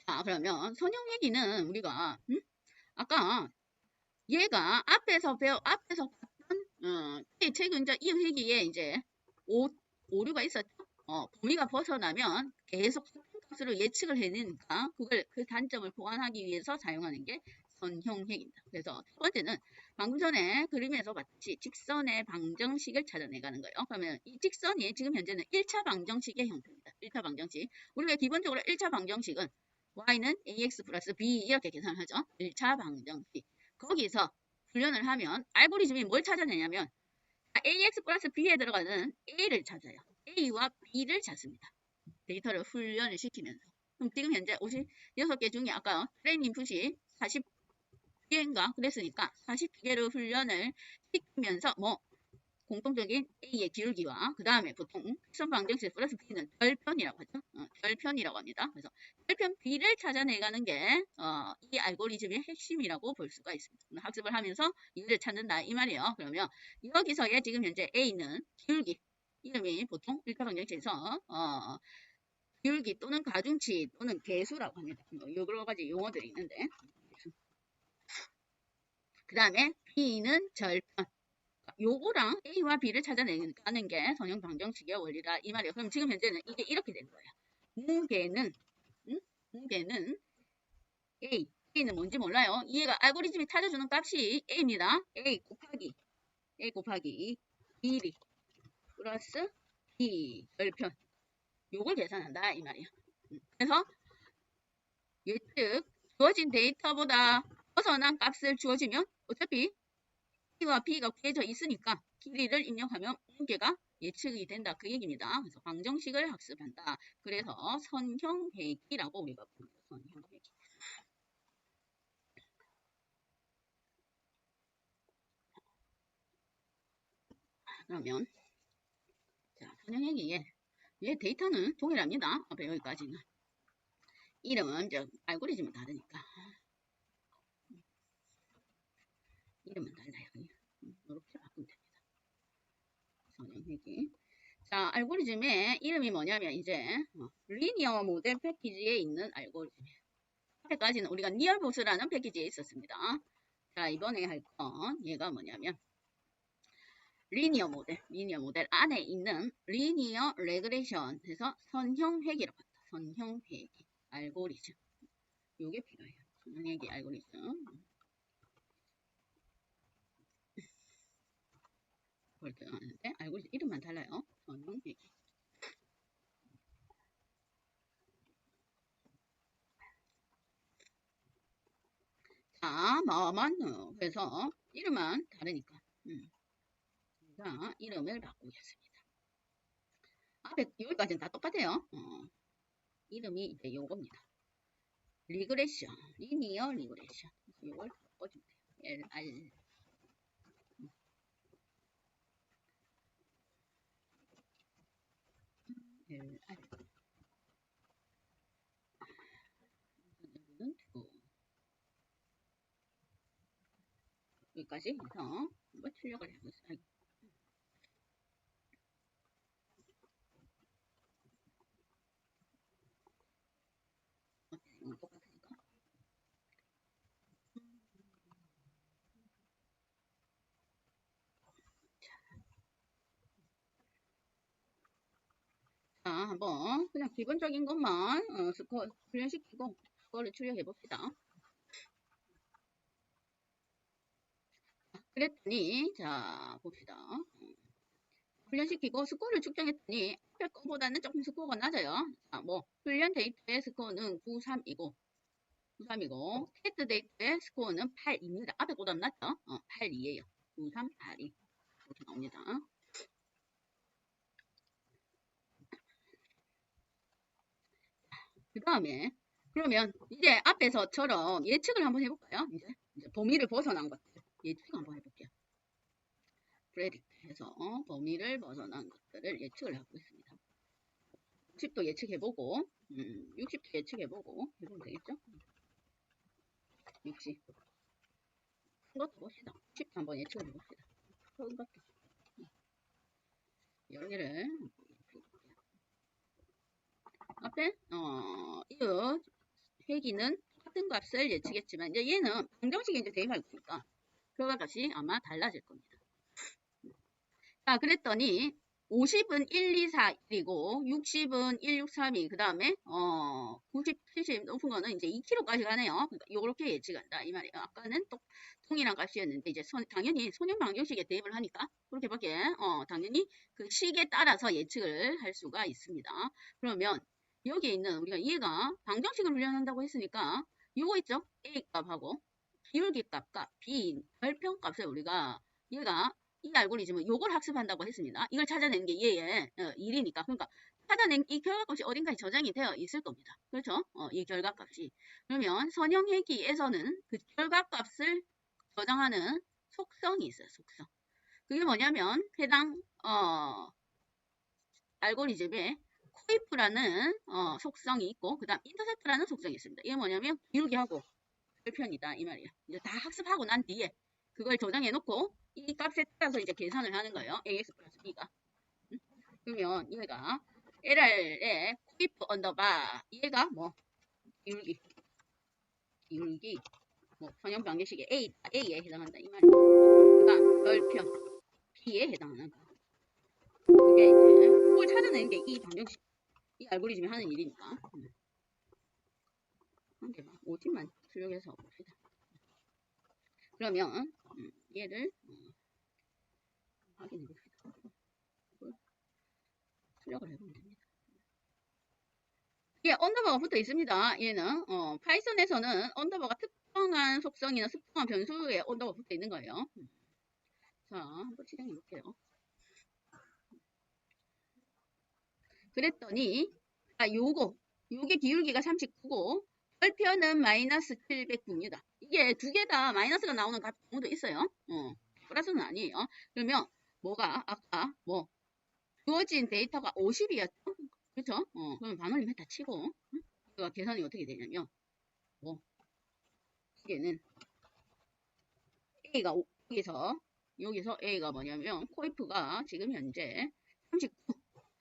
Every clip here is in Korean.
자, 그러면 선형회귀는 우리가 아까 얘가 앞에서 봤던 최근 이 회귀에 이제 오류가 있었죠. 범위가 벗어나면 계속 값으로 예측을 해내니까 그걸 그 단점을 보완하기 위해서 사용하는 게 선형획입니다. 그래서 첫 번째는 방금 전에 그림에서 봤듯이 직선의 방정식을 찾아내가는 거예요. 그러면 이 직선이 지금 현재는 1차 방정식의 형태입니다. 1차 방정식. 우리가 기본적으로 1차 방정식은 y는 ax 플러스 b 이렇게 계산하죠. 1차 방정식. 거기서 훈련을 하면 알고리즘이 뭘 찾아내냐면 ax 플러스 b에 들어가는 a를 찾아요. a와 b를 찾습니다. 데이터를 훈련을 시키면서. 그럼 지금 현재 56개 중에 아까 트레이닝 인풋이 40개인가 그랬으니까 42개를 훈련을 시키면서 공통적인 A의 기울기와 그 다음에 보통 직선 방정식 플러스 B는 절편이라고 하죠. 절편이라고 합니다. 그래서 절편 B를 찾아내가는 게 이 알고리즘의 핵심이라고 볼 수가 있습니다. 학습을 하면서 이를 찾는다 이 말이에요. 그러면 여기서의 지금 현재 A는 기울기 이름이 보통 1차 방정식에서 기울기 또는 가중치 또는 계수라고 합니다. 여러 가지 용어들이 있는데 그 다음에 B는 절편 요거랑 A와 B를 찾아내는 게 선형 방정식의 원리다 이 말이에요. 그럼 지금 현재는 이게 이렇게 된 거예요. 무게는 A는 뭔지 몰라요. 얘가 알고리즘이 찾아주는 값이 A입니다. A 곱하기 1이 플러스 B 절편 요걸 계산한다 이 말이에요. 그래서 예측 주어진 데이터보다 벗어난 값을 주어지면 어차피 A와 B가 구해져 있으니까 길이를 입력하면 무게가 예측이 된다 그 얘기입니다. 그래서 방정식을 학습한다. 그래서 선형회귀라고 우리가 부릅니다. 선형회귀. 그러면 자, 선형회귀에 얘 데이터는 동일합니다. 앞에 여기까지는. 이름은 알고리즘은 다르니까. 이름은 달라요. 이렇게 바꾸면 됩니다. 선형회귀. 자, 알고리즘의 이름이 뭐냐면 이제 리니어 모델 패키지에 있는 알고리즘이에요. 앞에까지는 우리가 니얼보스라는 패키지에 있었습니다. 자, 이번에 할 건 얘가 뭐냐면 리니어 모델 안에 있는 리니어 레그레션 해서 선형회귀라고 합니다. 선형회귀 알고리즘. 요게 필요해요. 선형회귀 알고리즘. 그걸 들어가는데 알고리즘 이름만 달라요. 선형회귀. 자, 그래서 이름만 다르니까. 자, 이름을 바꾸겠습니다. 앞에 여기까지는 다 똑같아요. 이름이 이제 요겁니다. 리그레션, 리니어 리그레션. 이걸 바꿔주면 돼요. LR. LR. 여기는 두고. 여기까지 해서 한번 출력을 해보세요. 똑같으니까. 자, 한번 그냥 기본적인 것만 스코어 훈련시키고 스코어를 출력해 봅시다. 그랬더니 자 봅시다. 훈련시키고 스코어를 측정했더니 앞에 거보다는 조금 스코어가 낮아요. 자, 훈련 데이터의 스코어는 93이고 테스트 데이터의 스코어는 82입니다. 앞에 거보다 낮죠? 82예요. 93, 82 이렇게 나옵니다. 그 다음에 그러면 이제 앞에서처럼 예측을 한번 해볼까요? 이제 범위를 벗어난 것들 예측 한번 해볼게요. 프레딕트해서 범위를 벗어난 것들을 예측을 하고 있습니다. 60도 예측해보고 60도 예측해보고 해보면 되겠죠? 60 큰 것도 봅시다. 60도 한번 예측해봅시다. 큰 것도 여기를 앞에 이거 회기는 똑같은 값을 예측했지만 이제 얘는 방정식에 이제 대입할 거니까 결과값이 아마 달라질 겁니다. 자, 그랬더니 50은 1, 2, 4, 1이고 60은 1, 6, 3이 그 다음에 90, 70 높은 거는 이제 2kg까지 가네요. 그러니까 요렇게 예측한다 이 말이에요. 아까는 또 동일한 값이었는데 이제 당연히 선형 방정식에 대입을 하니까 그렇게밖에 당연히 그 식에 따라서 예측을 할 수가 있습니다. 그러면 여기에 있는 우리가 얘가 방정식을 훈련한다고 했으니까 요거 있죠? A 값하고 기울기 값과 B 별평 값을 우리가 얘가 이 알고리즘은 요걸 학습한다고 했습니다. 이걸 찾아내는 게 얘의 일이니까. 그러니까 찾아낸 이 결과값이 어딘가에 저장이 되어 있을 겁니다. 그렇죠? 이 결과값이. 그러면 선형회기에서는 그 결과값을 저장하는 속성이 있어요. 속성. 그게 뭐냐면 해당 알고리즘에 코이프라는 속성이 있고 그 다음 인터셉트라는 속성이 있습니다. 이게 뭐냐면 기울기하고 별편이다 이 말이에요. 이제 다 학습하고 난 뒤에 그걸 저장해 놓고 이 값에 따라서 이제 계산을 하는 거예요. ax 플러스 b가. 그러면 얘가 LR의 코이프 언더바 얘가 뭐 기울기 뭐 선형 방정식의 A에 해당한다 이 말이에요. 그다음 별편 B에 해당하는 거. 그게 이제 그걸 찾아내는 게 이 방정식 이 알고리즘이 하는 일이니까. 한 개만 5팀만 출력해서 봅시다. 그러면 얘를 확인해 봅시다. 출력을 해보면 됩니다. 예, 언더바가 붙어 있습니다. 얘는 파이썬에서는 언더바가 특정한 속성이나 특정한 변수에 언더바가 붙어 있는 거예요. 자, 한번 실행해 볼게요. 그랬더니 요게 기울기가 39고 별표는 마이너스 709입니다. 이게 두 개 다 마이너스가 나오는 경우도 있어요. 플러스는 아니에요. 그러면 뭐가 아까 뭐 주어진 데이터가 50이었죠? 그렇죠? 그러면 반올림 했다 치고 이거 계산이 어떻게 되냐면 뭐 이게는 A가 여기서 A가 뭐냐면 코이프가 지금 현재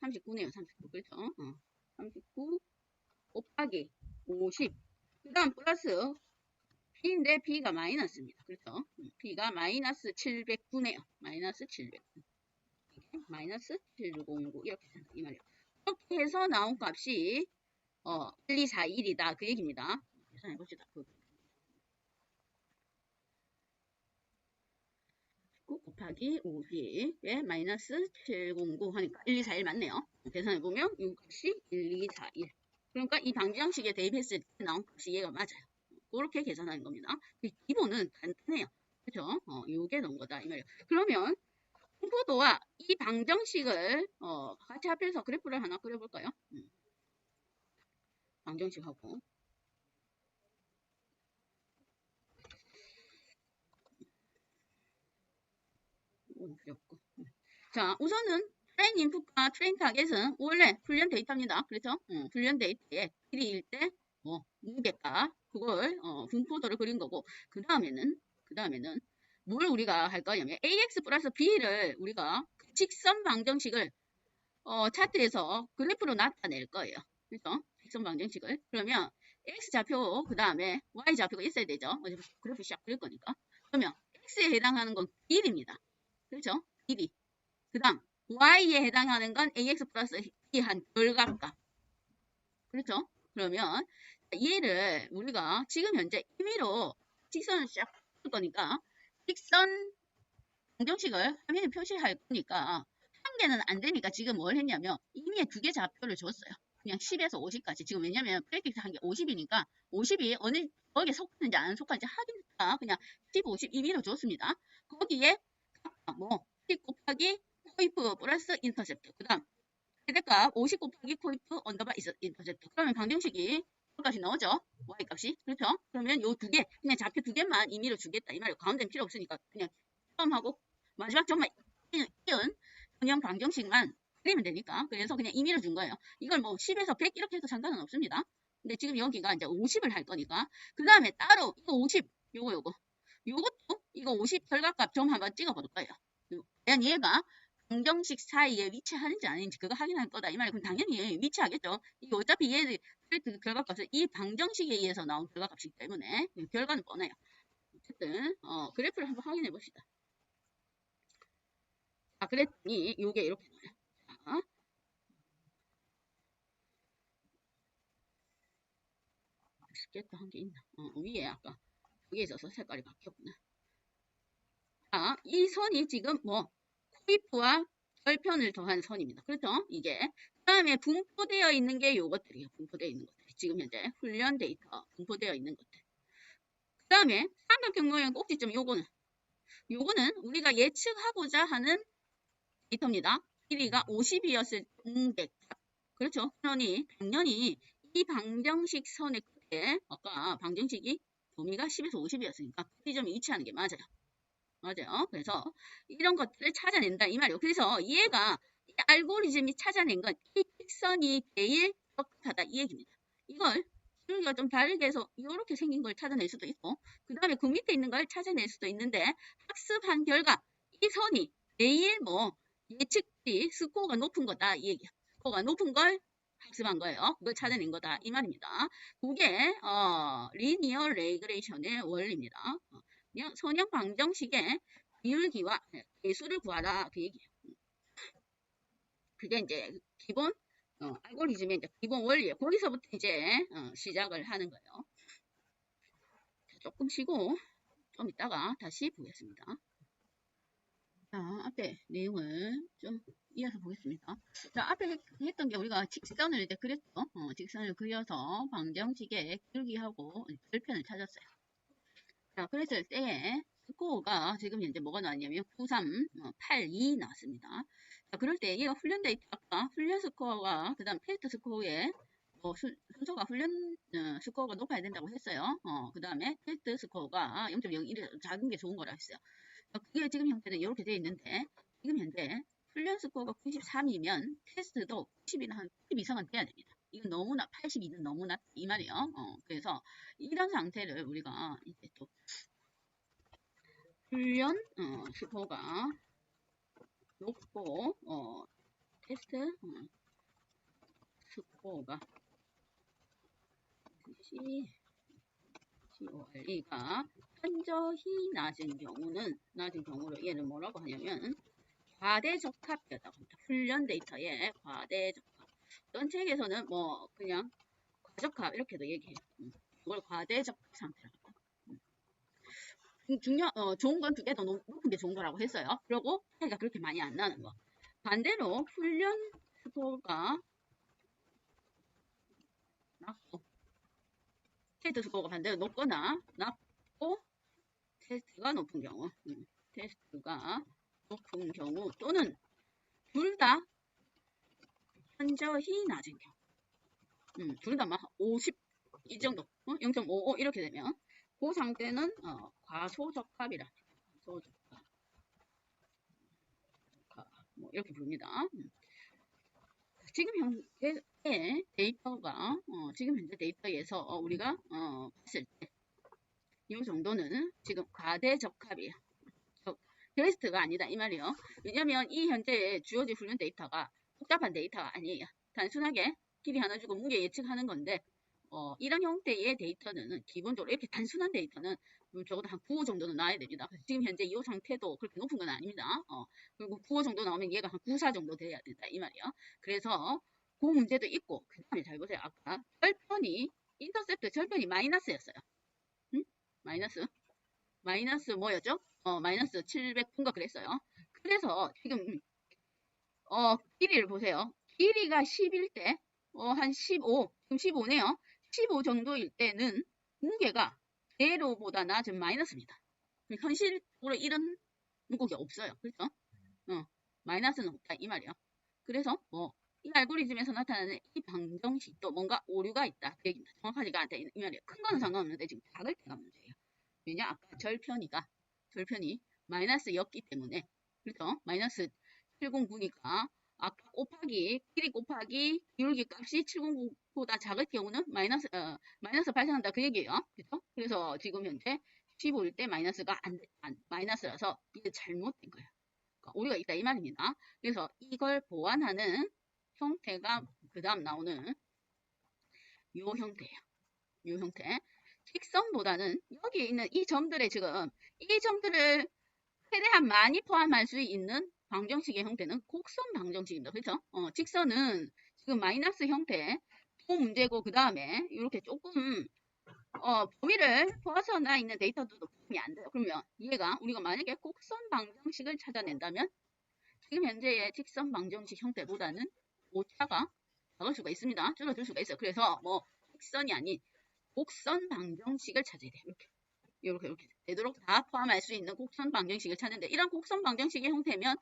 39네요. 39 그렇죠? 39 곱하기 50 그 다음 플러스 B인데 B가 마이너스입니다. 그렇죠? B가 마이너스 709네요. 마이너스 709 마이너스 709 이렇게 된다 이 말이에요. 이렇게 해서 나온 값이 1, 2, 4, 1이다 그 얘기입니다. 계산해 봅시다. 9 곱하기 50에 마이너스 709 하니까 1, 2, 4, 1 맞네요. 계산해보면 이 값이 1, 2, 4, 1. 그러니까 이 방정식에 대입했을 때 나온 값이 얘가 맞아요. 그렇게 계산하는 겁니다. 기본은 간단해요. 그렇죠? 요게 넣은 거다 이 말이에요. 그러면 공포도와 이 방정식을 같이 합해서 그래프를 하나 그려볼까요? 방정식하고 그렸고. 자, 우선은 트레인 인풋과 트레인 타겟은 원래 훈련 데이터입니다. 그렇죠? 훈련 데이터에 길이일 때 무게가 그걸 분포도를 그린 거고 그 다음에는 뭘 우리가 할 거냐면 ax 플러스 b를 우리가 직선 방정식을 차트에서 그래프로 나타낼 거예요. 그렇죠? 직선 방정식을. 그러면 x 좌표 그 다음에 y 좌표가 있어야 되죠. 그래프 쫙 그릴 거니까. 그러면 x에 해당하는 건 길이입니다. 그렇죠? 길이. 그 다음 y에 해당하는 건 ax 플러스 b한 결과값. 그렇죠? 그러면 얘를 우리가 지금 현재 임의로 직선을 쫙 풀 거니까 직선 방정식을 화면에 표시할 거니까 한 개는 안 되니까 지금 뭘 했냐면 이미 두 개 좌표를 줬어요. 그냥 10에서 50까지. 지금 왜냐면 프레픽스 한 게 50이니까 50이 어느 거기에 속하는지 안 속하는지 확인해서 그냥 10, 50 임의로 줬습니다. 거기에 뭐 10 곱하기 코이프 플러스 인터셉트. 그 다음 최대값 50 곱하기 코이프 언더바 인터셉트. 그러면 방정식이 여기까지 나오죠. y값이. 그렇죠? 그러면 요 두 개, 그냥 좌표 두 개만 임의로 주겠다. 이 말이에요. 가운데는 필요 없으니까 그냥 처음하고 마지막 점만 띄운 그냥 방정식만 그리면 되니까. 그래서 그냥 임의로 준 거예요. 이걸 뭐 10에서 100 이렇게 해도 상관은 없습니다. 근데 지금 여기가 이제 50을 할 거니까. 그 다음에 따로 이거 50, 요것도 이거 50 결과값 좀 한번 찍어 볼 거예요. 과연 얘가 방정식 사이에 위치하는지 아닌지 그거 확인할 거다 이 말이에요. 그럼 당연히 위치하겠죠. 이게 어차피 얘 결과값은 이 방정식에 의해서 나온 결과값이기 때문에 결과는 뻔해요. 어쨌든 그래프를 한번 확인해 봅시다. 자, 그랬더니 요게 이렇게 나와요. 자, 스케트 한 개 있나? 위에 아까 그게 있어서 색깔이 바뀌었구나. 자, 이 선이 지금 뭐 코이프와 절편을 더한 선입니다. 그렇죠? 이게 그 다음에 분포되어 있는 게 요것들이에요. 분포되어 있는 것들. 지금 현재 훈련 데이터 분포되어 있는 것들. 그 다음에 삼각경로형 꼭지점 요거는 우리가 예측하고자 하는 데이터입니다. 길이가 50이었을 100. 그렇죠? 그러니 당연히 이 방정식 선의 끝에 아까 방정식이 범위가 10에서 50이었으니까 그 지점에 위치하는 게 맞아요. 맞아요. 그래서 이런 것들을 찾아낸다 이 말이에요. 그래서 얘가 이 알고리즘이 찾아낸 건 이 직선이 제일 적합하다 이 얘기입니다. 이걸 기울기가 좀 다르게 해서 이렇게 생긴 걸 찾아낼 수도 있고 그 다음에 그 밑에 있는 걸 찾아낼 수도 있는데 학습한 결과 이 선이 제일 뭐 예측치 스코어가 높은 거다 이 얘기야. 스코어가 높은 걸 학습한 거예요. 그걸 찾아낸 거다 이 말입니다. 그게 리니어 레그레이션의 원리입니다. 그냥 선형 방정식의 비율기와 배수를 구하라 그 얘기예요. 그게 이제 기본 알고리즘의 이제 기본 원리예요. 거기서부터 이제 시작을 하는 거예요. 조금 쉬고 좀 이따가 다시 보겠습니다. 자, 앞에 내용을 좀 이어서 보겠습니다. 자, 앞에 했던 게 우리가 직선을 이제 그렸죠. 직선을 그려서 방정식의 기울기하고 절편을 찾았어요. 자, 그랬을 때에 스코어가 지금 현재 뭐가 나왔냐면 93, 82 나왔습니다. 자, 그럴 때 얘가 훈련 데이터 아까 훈련 스코어가 그다음 테스트 스코어에 순서가 훈련 스코어가 높아야 된다고 했어요. 그 다음에 테스트 스코어가 0.01 작은 게 좋은 거라 했어요. 그게 지금 형태는 이렇게 되어 있는데 지금 현재 훈련 스코어가 93이면 테스트도 90이나 한 90 이상은 돼야 됩니다. 이건 너무나 82는 너무나 이 말이에요. 그래서 이런 상태를 우리가 이제 또 훈련 스코어가 높고 테스트 스코어가 CORE가 현저히 낮은 경우로 얘는 뭐라고 하냐면 과대적합이라고 합니다. 훈련 데이터의 과대적합. 어떤 책에서는 뭐 그냥 과적합 이렇게도 얘기해요. 이걸 과대적합 상태라고. 좋은 건 두 개 더 높은 게 좋은 거라고 했어요. 그리고 차이가 그렇게 많이 안 나는 거. 반대로 훈련 스코어가 낮고 테스트 스코어가 반대로 높거나 낮고 테스트가 높은 경우 또는 둘 다 현저히 낮은 경우 둘 다 막 50 이 정도 0.55 이렇게 되면 그 상태는 과소적합이라 과소적합 뭐 이렇게 부릅니다. 지금 현재 데이터가 지금 현재 데이터에서 우리가 봤을 때 이 정도는 지금 과대적합이에요. 베스트가 아니다 이 말이에요. 왜냐면 이 현재 주어진 훈련 데이터가 복잡한 데이터가 아니에요. 단순하게 길이 하나 주고 무게 예측하는 건데 이런 형태의 데이터는 기본적으로 이렇게 단순한 데이터는 적어도 한 9호 정도는 나와야 됩니다. 지금 현재 이 상태도 그렇게 높은 건 아닙니다. 그리고 9호 정도 나오면 얘가 한 94 정도 돼야 된다 이 말이에요. 그래서 그 문제도 있고 그 다음에 잘 보세요. 아까 인터셉트 절편이 마이너스였어요. 응? 마이너스 뭐였죠? 마이너스 700분가 그랬어요. 그래서 지금 길이를 보세요. 길이가 10일 때 한 15, 지금 15네요. 15 정도일 때는 무게가 제로보다 낮은 마이너스입니다. 현실적으로 이런 물고기 없어요. 그렇죠? 마이너스는 없다 이 말이에요. 그래서 이 알고리즘에서 나타나는 이 방정식도 뭔가 오류가 있다 그 얘기입니다. 정확하지가 않다 이 말이에요. 큰 거는 상관없는데 지금 작을 때가 문제예요. 왜냐 아까 절편이 마이너스였기 때문에 그렇죠? 마이너스 709니까 아까 길이 곱하기 기울기 값이 709보다 작을 경우는 마이너스 발생한다 그 얘기예요. 그렇죠? 그래서 지금 현재 15일 때 마이너스가 마이너스라서 이게 잘못된 거예요. 오류가 있다 이 말입니다. 그래서 이걸 보완하는 형태가 그 다음 나오는 요 형태예요. 요 형태. 직선보다는 여기 있는 이 점들의 지금 이 점들을 최대한 많이 포함할 수 있는 방정식의 형태는 곡선 방정식입니다. 그렇죠? 직선은 지금 마이너스 형태 또 문제고 그 다음에 이렇게 조금 범위를 벗어나 있는 데이터도 포함이 안 돼요. 그러면 얘가 우리가 만약에 곡선 방정식을 찾아낸다면 지금 현재의 직선 방정식 형태보다는 오차가 작을 수가 있습니다. 줄어들 수가 있어요. 그래서 뭐 직선이 아닌 곡선 방정식을 찾아야 돼요. 이렇게 되도록 다 포함할 수 있는 곡선 방정식을 찾는데 이런 곡선 방정식의 형태면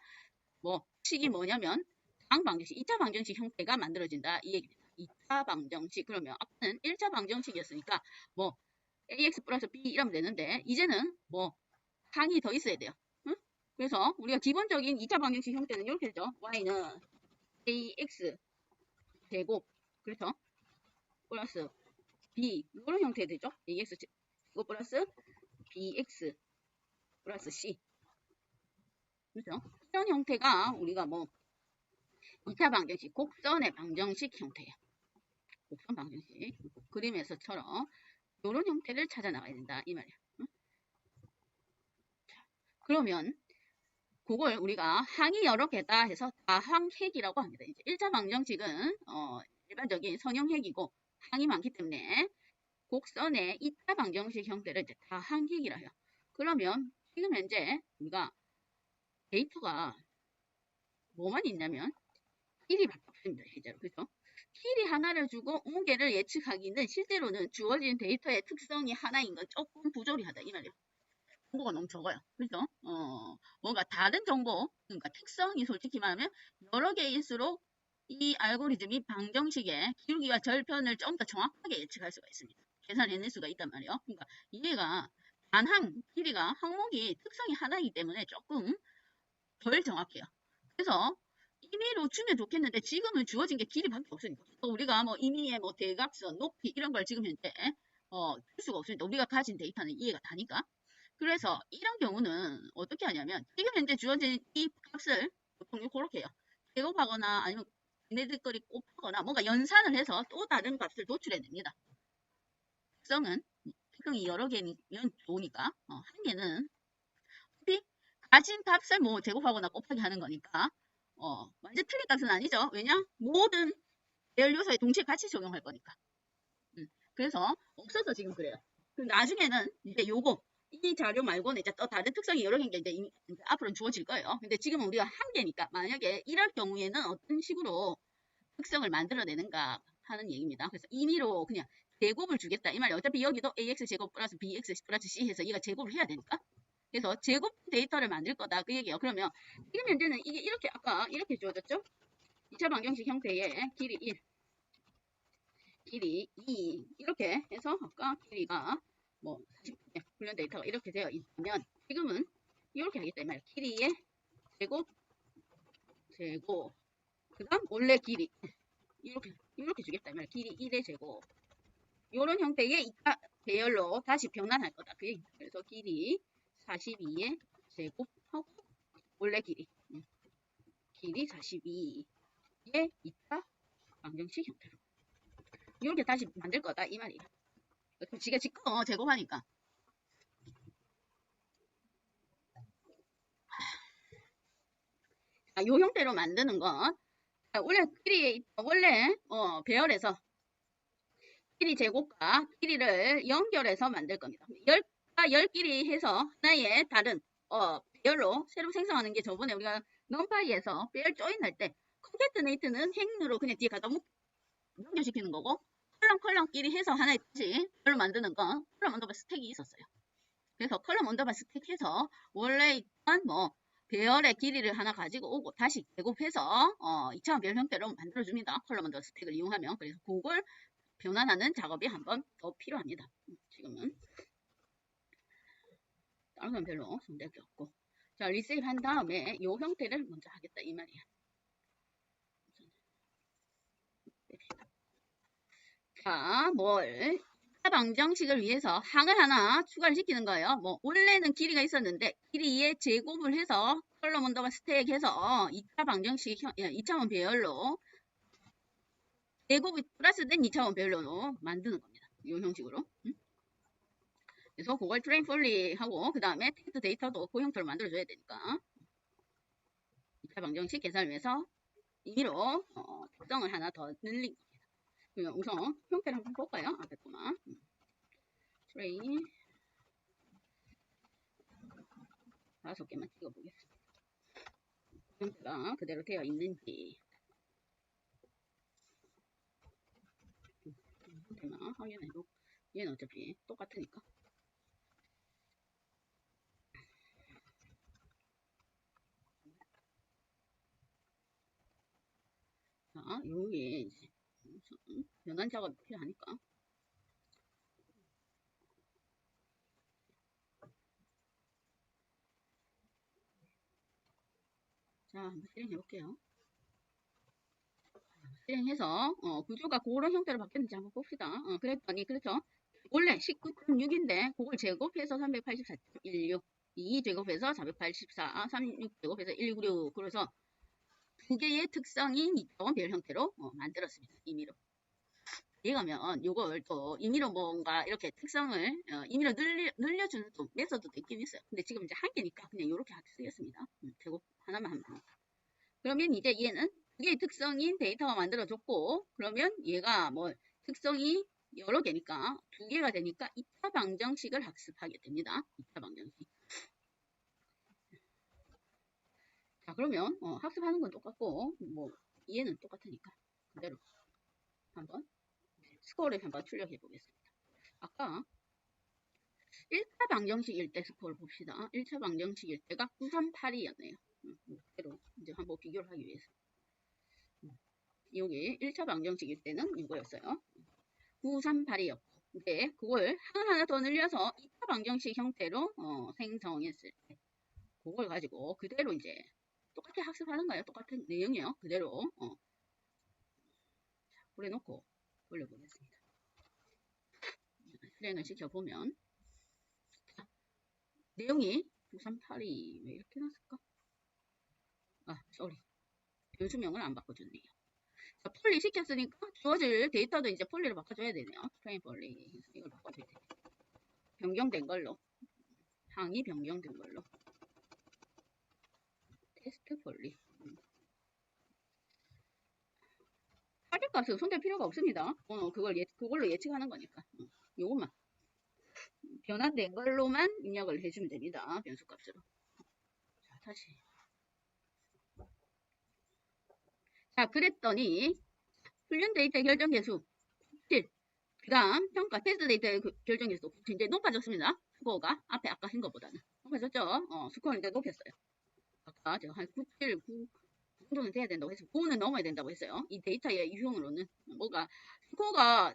뭐 식이 뭐냐면 당 방정식, 2차 방정식 형태가 만들어진다 이 얘기입니다. 2차 방정식 그러면 아까는 1차 방정식이었으니까 뭐 ax 플러스 b 이러면 되는데 이제는 뭐 항이 더 있어야 돼요. 응? 그래서 우리가 기본적인 2차 방정식 형태는 이렇게 되죠. y는 ax 제곱 그렇죠? 플러스 b 이런 형태 되죠. ax 제곱 플러스 bx 플러스 c 그렇죠? 이런 형태가 우리가 뭐 2차 방정식, 곡선의 방정식 형태예요. 곡선 방정식 그림에서처럼 이런 형태를 찾아 나가야 된다 이 말이야. 응? 그러면 그걸 우리가 항이 여러 개다 해서 다항핵이라고 합니다. 이제 1차 방정식은 일반적인 선형핵이고 항이 많기 때문에 곡선의 2차 방정식 형태를 이제 다항핵이라 해요. 그러면 지금 현재 우리가 데이터가 뭐만 있냐면 길이밖에 없습니다. 실제로. 그죠? 길이 하나를 주고 무게를 예측하기는 실제로는 주어진 데이터의 특성이 하나인 건 조금 부조리하다 이 말이에요. 정보가 너무 적어요. 그죠? 뭔가 다른 정보, 그러니까 특성이 솔직히 말하면 여러 개일수록 이 알고리즘이 방정식의 기울기와 절편을 좀 더 정확하게 예측할 수가 있습니다. 계산해낼 수가 있단 말이에요. 그러니까 얘가 단항, 길이가 항목이 특성이 하나이기 때문에 조금 덜 정확해요. 그래서 임의로 주면 좋겠는데 지금은 주어진 게 길이밖에 없으니까 또 우리가 뭐 임의의 뭐 대각선, 높이 이런 걸 지금 현재 줄 수가 없으니까 우리가 가진 데이터는 이해가 다니까 그래서 이런 경우는 어떻게 하냐면 지금 현재 주어진 이 값을 보통 그렇게 해요. 제곱하거나 아니면 얘네들끼리 곱하거나 뭔가 연산을 해서 또 다른 값을 도출해냅니다. 특성이 여러 개면 좋으니까 한 개는 가진 값을 뭐 제곱하거나 곱하기 하는 거니까 완전 틀린 값은 아니죠. 왜냐? 모든 배열 요소에 동시에 같이 적용할 거니까. 그래서 없어서 지금 그래요. 나중에는 이제 요거 이 자료 말고는 이제 또 다른 특성이 여러 개인 게 이제 앞으로는 주어질 거예요. 근데 지금은 우리가 한 개니까 만약에 이럴 경우에는 어떤 식으로 특성을 만들어내는가 하는 얘기입니다. 그래서 임의로 그냥 제곱을 주겠다 이 말이에요. 어차피 여기도 ax 제곱 플러스 bx 플러스 c 해서 얘가 제곱을 해야 되니까. 그래서 제곱 데이터를 만들 거다 그 얘기예요. 그러면 지금 현재는 이게 이렇게 아까 이렇게 주어졌죠? 2차 방정식 형태의 길이 1, 길이 2 이렇게 해서 아까 길이가 뭐 40개 훈련 데이터가 이렇게 되어 있으면 지금은 이렇게 하겠다 이 말이에요. 길이의 제곱 그 다음 원래 길이 이렇게 주겠다 이 말이에요. 길이 1의 제곱 이런 형태의 2차 배열로 다시 변환할 거다 그 얘기입니다. 그래서 길이 42의 제곱하고 원래 길이 42의 2차 방정식 형태로 이렇게 다시 만들 거다 이 말이에요. 지가 지금 제곱하니까 이 형태로 만드는 건 원래 배열에서 길이 제곱과 길이를 연결해서 만들 겁니다. 10길이 해서 하나의 다른 배열로 새로 생성하는 게 저번에 우리가 넘파이에서 배열 조인할 때 컨캐트네이트는 행으로 그냥 뒤에 갖다 연결시키는 거고 컬럼끼리 해서 하나의 다시 배열로 만드는 건 컬럼 언더바 스택이 있었어요. 그래서 컬럼 언더바 스택해서 원래 있던 배열의 길이를 하나 가지고 오고 다시 제곱해서 2차 배열 형태로 만들어줍니다. 컬럼 언더바 스택을 이용하면. 그래서 그걸 변환하는 작업이 한 번 더 필요합니다. 지금은 다른 건 별로 손댈 게 없고 자 리세이브 한 다음에 이 형태를 먼저 하겠다 이 말이야. 자 2차 방정식을 위해서 항을 하나 추가를 시키는 거예요. 뭐 원래는 길이가 있었는데 길이의 제곱을 해서 컬럼 언더바 스택 해서 2차 방정식 2차원 배열로 제곱이 플러스된 2차원 배열로 만드는 겁니다. 이 형식으로. 그래서 그걸 트레인 폴리 하고 그 다음에 테스트 데이터도 그 형태로 만들어줘야 되니까 2차 방정식 계산을 위해서 임의로 특성을 하나 더 늘린 겁니다. 우선 형태를 한번 볼까요? 앞에 거만 트레인 5개만 찍어보겠습니다. 형태가 그대로 되어 있는지 형태만 확인해도 얘는 어차피 똑같으니까. 자, 여기에 이제 변환 작업이 필요하니까 자, 한번 실행해 볼게요. 실행해서 구조가 그런 형태로 바뀌었는지 한번 봅시다. 그랬더니 그렇죠. 원래 19.6인데 그걸 제곱해서 384.16 2 제곱해서 484 36 제곱해서 196 그래서 두 개의 특성인 2차원 배열 형태로 만들었습니다. 임의로. 이거면 요걸 또 임의로 뭔가 이렇게 특성을 임의로 늘려주는 또 메서드도 있긴 있어요. 근데 지금 이제 한 개니까 그냥 이렇게 쓰겠습니다. 제곱 하나만 하면 됩니다. 그러면 이제 얘는 두 개의 특성인 데이터가 만들어졌고 그러면 얘가 뭐 특성이 여러 개니까 두 개가 되니까 2차 방정식을 학습하게 됩니다. 2차 방정식. 자 그러면 학습하는 건 똑같고 뭐 얘는 똑같으니까 그대로 한번 스코어를 한번 출력해 보겠습니다. 아까 1차 방정식일 때 스코어를 봅시다. 1차 방정식일 때가 938이었네요. 그대로 이제 한번 비교를 하기 위해서. 여기 1차 방정식일 때는 이거였어요. 938이었고 근데 그걸 하나 더 늘려서 2차 방정식 형태로 생성했을 때 그걸 가지고 그대로 이제 똑같이 학습하는 거예요. 똑같은 내용이요. 그대로 그래놓고 올려보겠습니다. 실행을 시켜보면 내용이 938이 왜 이렇게 났을까? 쏘리. 변수명을 안 바꿔줬네요. 자, 폴리 시켰으니까 주어질 데이터도 이제 폴리로 바꿔줘야 되네요. 트레인 폴리. 이걸 바꿔줘야 돼요. 변경된 걸로. 항이 변경된 걸로. 테스트 폴리. 타겟값은 손댈 필요가 없습니다. 그걸로 예측하는 거니까. 요것만. 변환된 걸로만 입력을 해주면 됩니다. 변수값으로. 자, 다시. 자, 그랬더니 훈련 데이터 결정 계수 7. 그 다음 평가 테스트 데이터 결정 계수 이제 높아졌습니다. 스코어가 앞에 아까 한 것보다는 높아졌죠. 스코어는 이제 높였어요. 아까 제가 한 9, 7, 9 정도는 돼야 된다고 했어요. 9는 넘어야 된다고 했어요. 이 데이터의 유형으로는 뭐가 스코어가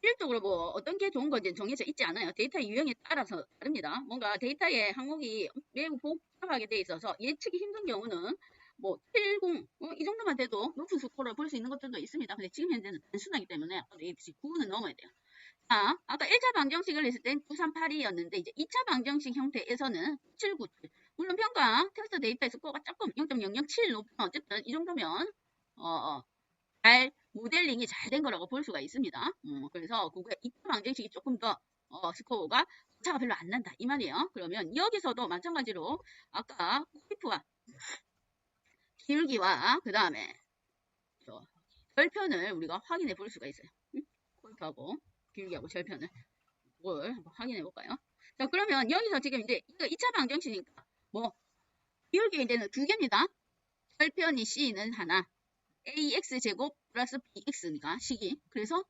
일률적으로 뭐 어떤 게 좋은 건지 정해져 있지 않아요. 데이터의 유형에 따라서 다릅니다. 뭔가 데이터의 항목이 매우 복잡하게 돼 있어서 예측이 힘든 경우는 뭐 70, 이 정도만 돼도 높은 스코어를 볼 수 있는 것들도 있습니다. 근데 지금 현재는 단순하기 때문에 9는 넘어야 돼요. 자, 아까 1차 방정식을 했을 땐 938이었는데 이제 2차 방정식 형태에서는 797. 물론 평가 텍스트 데이터 스코어가 조금 0.007 높으면 어쨌든 이 정도면 잘 모델링이 잘 된 거라고 볼 수가 있습니다. 그래서 그게 2차 방정식이 조금 더 스코어가 차가 별로 안 난다 이 말이에요. 그러면 여기서도 마찬가지로 아까 코이프와 기울기와 그 다음에 절편을 우리가 확인해 볼 수가 있어요. 코이프하고 기울기하고 절편을 그걸 한번 확인해 볼까요? 자 그러면 여기서 지금 이제 이거 2차 방정식이니까 뭐 기울기 이제는 두 개입니다. 절편이 C는 하나 AX제곱 플러스 BX니까 식이 그래서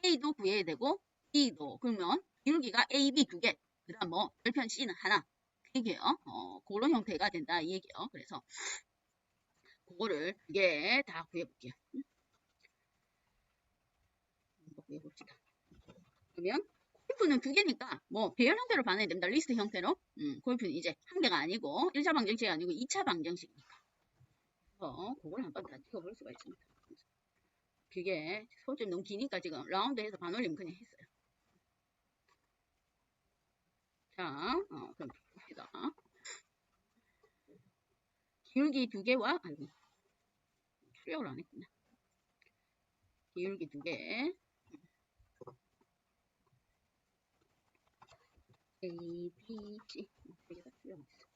A도 구해야 되고 B도 그러면 기울기가 AB 두 개 그 다음 뭐 절편 C는 하나 얘기예요. 그런 형태가 된다 이 얘기예요. 그래서 그거를 두 개 다 구해볼게요. 구해봅시다. 그러면 골프는 두 개니까 뭐 배열 형태로 반응이 됩니다. 리스트 형태로. 골프는 이제 한 개가 아니고 1차 방정식이 아니고 2차 방정식이니까. 그걸 한번 다 찍어볼 수가 있습니다. 그게 소집 너무 기니까 지금 라운드해서 반올림 그냥 했어요. 자, 그럼 봅시다. 기울기 2개와, 아이고, 출력을 안 했구나. 기울기 2개. A, B, C. 3개가 출력했어.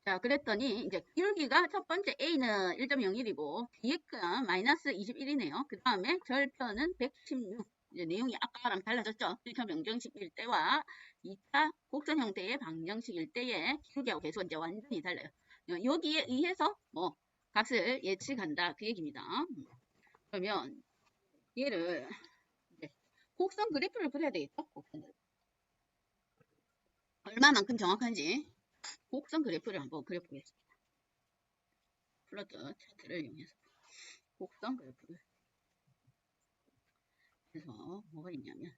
자, 그랬더니, 이제 기울기가 첫 번째 A는 1.01이고, B가 마이너스 21이네요. 그 다음에 절편은 116. 이제 내용이 아까랑 달라졌죠. 1차 방정식일 때와 2차 곡선 형태의 방정식일 때의 기울기하고 계수가 이제 완전히 달라요. 여기에 의해서 뭐 값을 예측한다. 그 얘기입니다. 그러면 얘를 이제 곡선 그래프를 그려야 되겠죠? 곡선 얼마만큼 정확한지 곡선 그래프를 한번 그려보겠습니다. 플로트 차트를 이용해서 곡선 그래프를. 그래서 뭐가 있냐면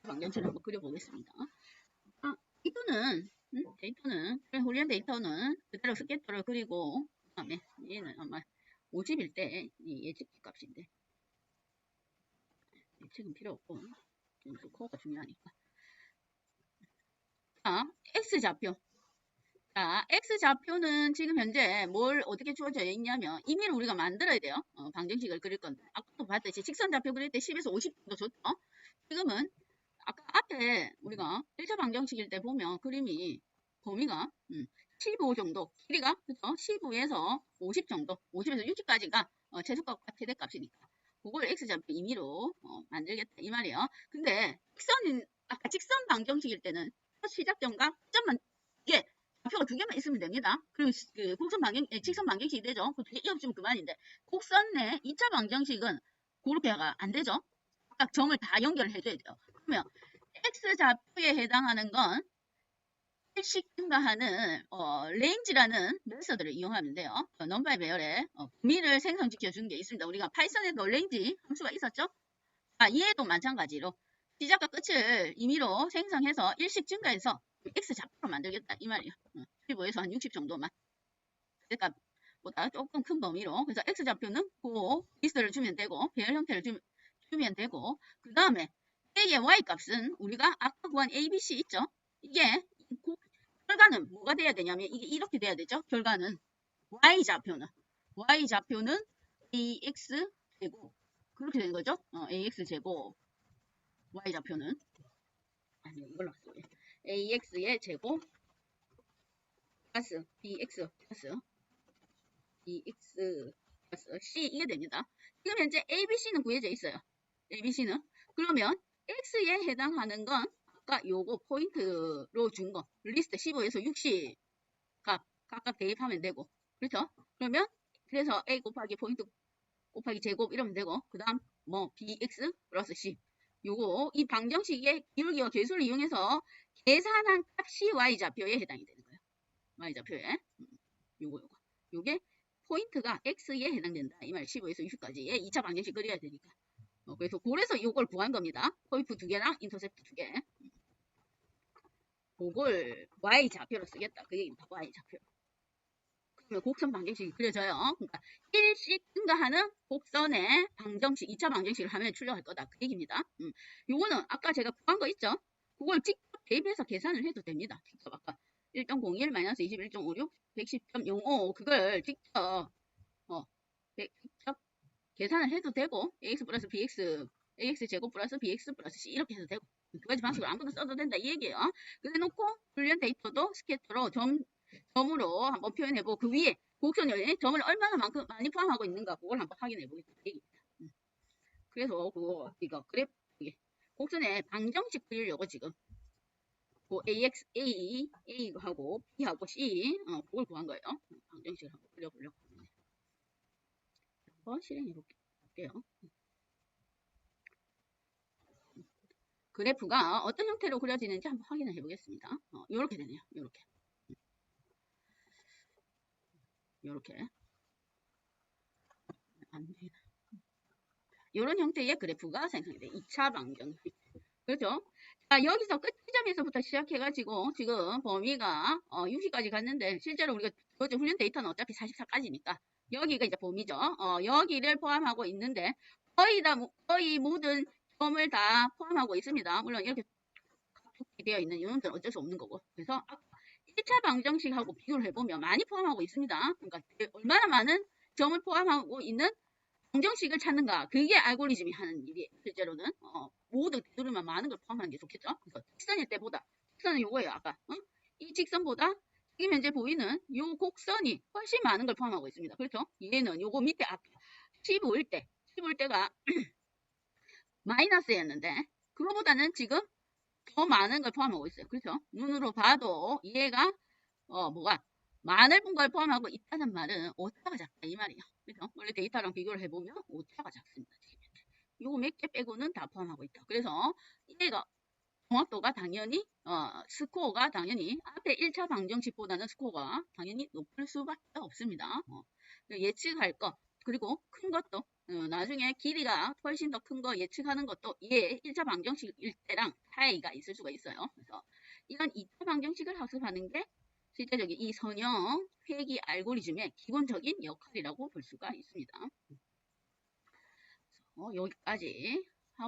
방정식을 한번 그려보겠습니다. 데이터는 훌리언 데이터는 그대로 스케터를 그리고 그다음에 얘는 아마 50일 때 예측 값인데 예측은 필요 없고 코어가 중요하니까. 자, X좌표. 자, X좌표는 지금 현재 뭘 어떻게 주어져 있냐면 임의로 우리가 만들어야 돼요. 방정식을 그릴 건데 아까도 봤듯이 직선좌표 그릴 때 10에서 50 정도 줬죠. 지금은 아까 앞에 우리가 1차 방정식일 때 보면 그림이 범위가 15 정도, 길이가 그죠? 15에서 50 정도, 50에서 60까지가 최소값과 최대값이니까 그걸 x좌표 임의로 만들겠다 이 말이에요. 근데 아까 직선 방정식일 때는 시작점과 점만 이게 좌표가 2개만 있으면 됩니다. 그럼 그 곡선 방정, 직선 방정식이 되죠. 그 2개 없으면 그만인데 곡선 내 2차 방정식은 그렇게가 안 되죠. 각 점을 다 연결을 해줘야 돼요. 그러면 x좌표에 해당하는 건 일식 증가하는 레인지라는 메서드를 이용하면 돼요. 넘바의 배열에 범위를 생성시켜 준 게 있습니다. 우리가 파이썬에도 레인지 함수가 있었죠? 얘도 마찬가지로 시작과 끝을 임의로 생성해서 일식 증가해서 x좌표로 만들겠다 이 말이에요. 15에서 한 60 정도만. 그러니까 보다 조금 큰 범위로. 그래서 x좌표는 그 리스트를 주면 되고 배열 형태를 주면 되고 그 다음에 A의 Y값은 우리가 아까 구한 ABC 있죠? 이게 결과는 뭐가 돼야 되냐면 이게 이렇게 돼야 되죠? 결과는 Y좌표는 AX제곱 그렇게 되는 거죠? AX제곱 Y좌표는 아니 이걸로 할게요. AX의 제곱 플러스 BX 플러스 BX 플러스 C 이게 됩니다. 지금 현재 ABC는 구해져 있어요. ABC는 그러면 X에 해당하는 건 아까 요거 포인트로 준 거 리스트 15에서 60 값 각각 대입하면 되고 그렇죠? 그러면 그래서 A 곱하기 포인트 곱하기 제곱 이러면 되고 그 다음 뭐 BX 플러스 C 요거 이 방정식의 기울기와 계수를 이용해서 계산한 값이 Y좌표에 해당이 되는 거예요. Y좌표에 요게 포인트가 X에 해당된다. 이 말 15에서 60까지의 2차 방정식 그려야 되니까 그래서 요걸 구한 겁니다. 포인트 2개랑 인터셉트 2개. 그걸 Y좌표로 쓰겠다. 그 얘기입니다. Y좌표. 그러면 곡선 방정식이 그려져요. 그러니까 일식 증가하는 곡선의 방정식, 2차 방정식을 하면 출력할 거다. 그 얘기입니다. 요거는 아까 제가 구한 거 있죠? 그걸 직접 대입해서 계산을 해도 됩니다. 직접 아까 1.01 마이너스 21.56 110.05 그걸 직접 계산을 해도 되고 ax 플러스 bx ax 제곱 플러스 bx 플러스 c 이렇게 해도 되고 두 가지 방식으로 아무거나 써도 된다 이 얘기예요. 그래 놓고 불리언 데이터도 스케터로 점으로 한번 표현해보고 그 위에 곡선에 점을 얼마나 많이 포함하고 있는가 그걸 한번 확인해 보겠다 이 얘기입니다. 그래서 이거 그래프 곡선에 방정식 그리려고 지금 그 AX, A하고 B하고 C 그걸 구한 거예요. 방정식을 한번 그려보려고 합니다. 한번 실행해 볼게요. 그래프가 어떤 형태로 그려지는지 한번 확인해 보겠습니다. 이렇게 되네요. 이렇게 안 되나? 이런 형태의 그래프가 생성이 돼요. 2차 방정식. 그렇죠? 자, 여기서 끝 지점에서부터 시작해가지고 지금 범위가 60까지 갔는데 실제로 우리가 어제 훈련 데이터는 어차피 44까지니까 여기가 이제 범위죠. 여기를 포함하고 있는데 거의 모든 점을 다 포함하고 있습니다. 물론 이렇게 각축이 되어 있는 이유는 어쩔 수 없는 거고. 그래서 아까 1차 방정식하고 비교를 해보면 많이 포함하고 있습니다. 그러니까 얼마나 많은 점을 포함하고 있는 방정식을 찾는가. 그게 알고리즘이 하는 일이에요. 실제로는 모두 되도록이면 많은 걸 포함하는 게 좋겠죠. 그래서 직선일 때보다 직선은 요거예요. 아까 이 직선보다 지금 현재 보이는 요 곡선이 훨씬 많은 걸 포함하고 있습니다. 그렇죠? 얘는 요거 밑에 아까 15일 때가 마이너스였는데 그거보다는 지금 더 많은 걸 포함하고 있어요. 그렇죠? 눈으로 봐도 얘가 뭐가 많은 걸 포함하고 있다는 말은 오차가 작다 이 말이에요. 그죠? 원래 데이터랑 비교를 해보면 오차가 작습니다. 요거 몇 개 빼고는 다 포함하고 있다. 그래서 얘가 정확도가 당연히 스코어가 당연히 앞에 1차 방정식보다는 스코어가 당연히 높을 수밖에 없습니다. 예측할 것 그리고 큰 것도 나중에 길이가 훨씬 더 큰 거 예측하는 것도 얘 1차 방정식일 때랑 차이가 있을 수가 있어요. 그래서 이런 2차 방정식을 학습하는 게 실제적인 이 선형 회귀 알고리즘의 기본적인 역할이라고 볼 수가 있습니다. 여기까지